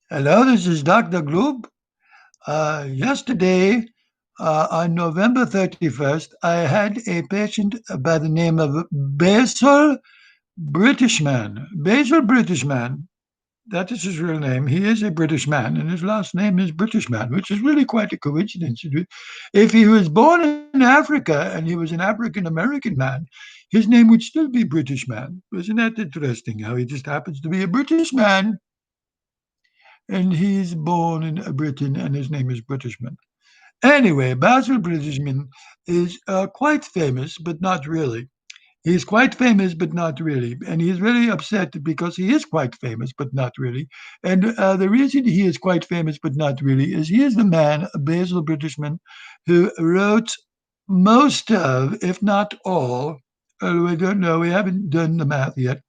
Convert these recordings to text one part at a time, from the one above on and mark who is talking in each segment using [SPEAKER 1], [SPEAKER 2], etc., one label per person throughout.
[SPEAKER 1] Hello, this is Dr. Gloob. Yesterday, on November 31st, I had a patient by the name of Basil Britishman. Basil Britishman, that is his real name. He is a British man, and his last name is Britishman, which is really quite a coincidence. If he was born in Africa and he was an African American man, his name would still be British man. Isn't that interesting how he just happens to be a British man and he's born in Britain, and his name is Britishman. Anyway, Basil Britishman is quite famous, but not really. He's quite famous, but not really. And he's really upset because he is quite famous, but not really. And the reason he is quite famous, but not really, is he is the man, Basil Britishman, who wrote most of, if not all, we don't know, we haven't done the math yet,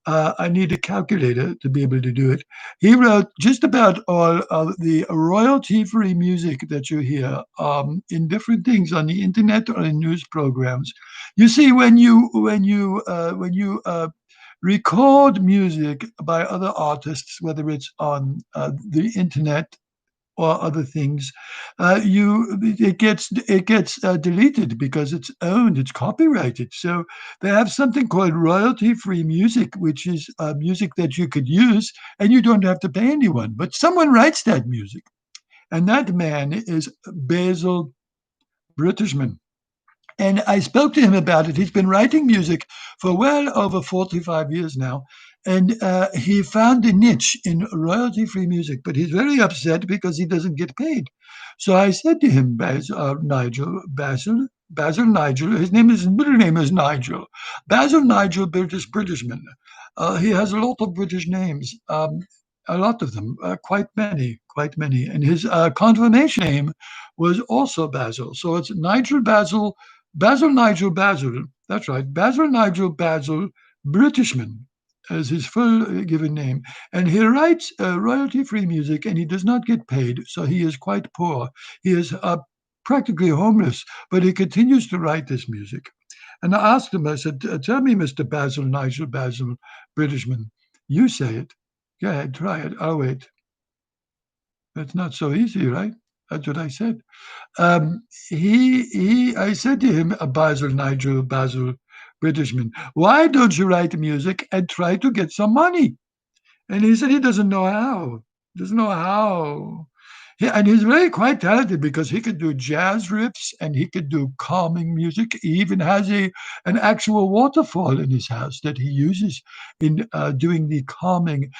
[SPEAKER 1] I need a calculator to be able to do it. He wrote just about all of the royalty-free music that you hear in different things on the internet or in news programs. You see, when you record music by other artists, whether it's on the internet or other things, you it gets deleted because it's owned, it's copyrighted. So they have something called royalty-free music, which is music that you could use and you don't have to pay anyone. But someone writes that music, and that man is Basil Britishman. And I spoke to him about it. He's been writing music for well over 45 years now. And he found a niche in royalty free music, but he's very upset because he doesn't get paid. So I said to him, Basil Nigel, his middle name is Nigel, Basil Nigel Britishman. He has a lot of British names, a lot of them, quite many, quite many. And his confirmation name was also Basil. So it's Basil Nigel Basil, that's right, Basil Nigel Basil Britishman as his full given name. And he writes royalty free music and he does not get paid, so he is quite poor. He is practically homeless, but he continues to write this music. And I asked him, I said, tell me, Mr. Basil Nigel Basil Britishman, you say it. Go ahead, try it. I'll wait. It's not so easy, right? That's what I said. I said to him, Basil Nigel, Basil Britishman, why don't you write music and try to get some money? And he said he doesn't know how. Doesn't know how. And he's really quite talented because he could do jazz riffs and he could do calming music. He even has an actual waterfall in his house that he uses in doing the calming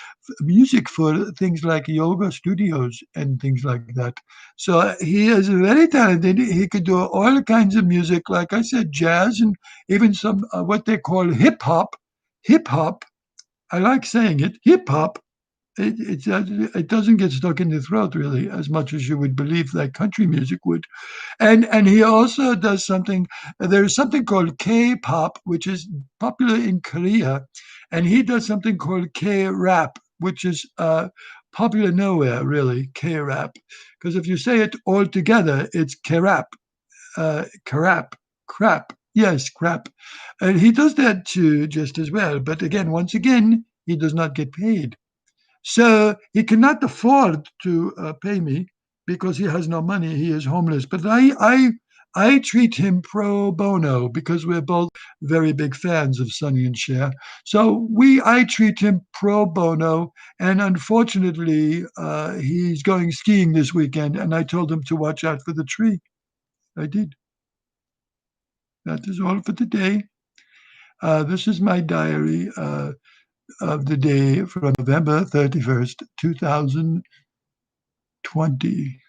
[SPEAKER 1] music for things like yoga studios and things like that. So he is very talented. He could do all kinds of music, like I said, jazz and even some what they call hip hop. Hip hop. I like saying it. Hip hop it doesn't get stuck in the throat really as much as you would believe that country music would. And he also does something. There's something called K-pop, which is popular in Korea, and he does something called K-rap, which is popular nowhere really. K-rap, because if you say it all together, it's K-rap, K-rap, crap. Yes, crap. And he does that too, just as well. But again, once again, he does not get paid. So he cannot afford to pay me because he has no money. He is homeless. But I treat him pro bono because we're both very big fans of Sonny and Cher. So I treat him pro bono. And unfortunately, he's going skiing this weekend. And I told him to watch out for the tree. I did. That is all for today. This is my diary of the day from November 31st, 2020.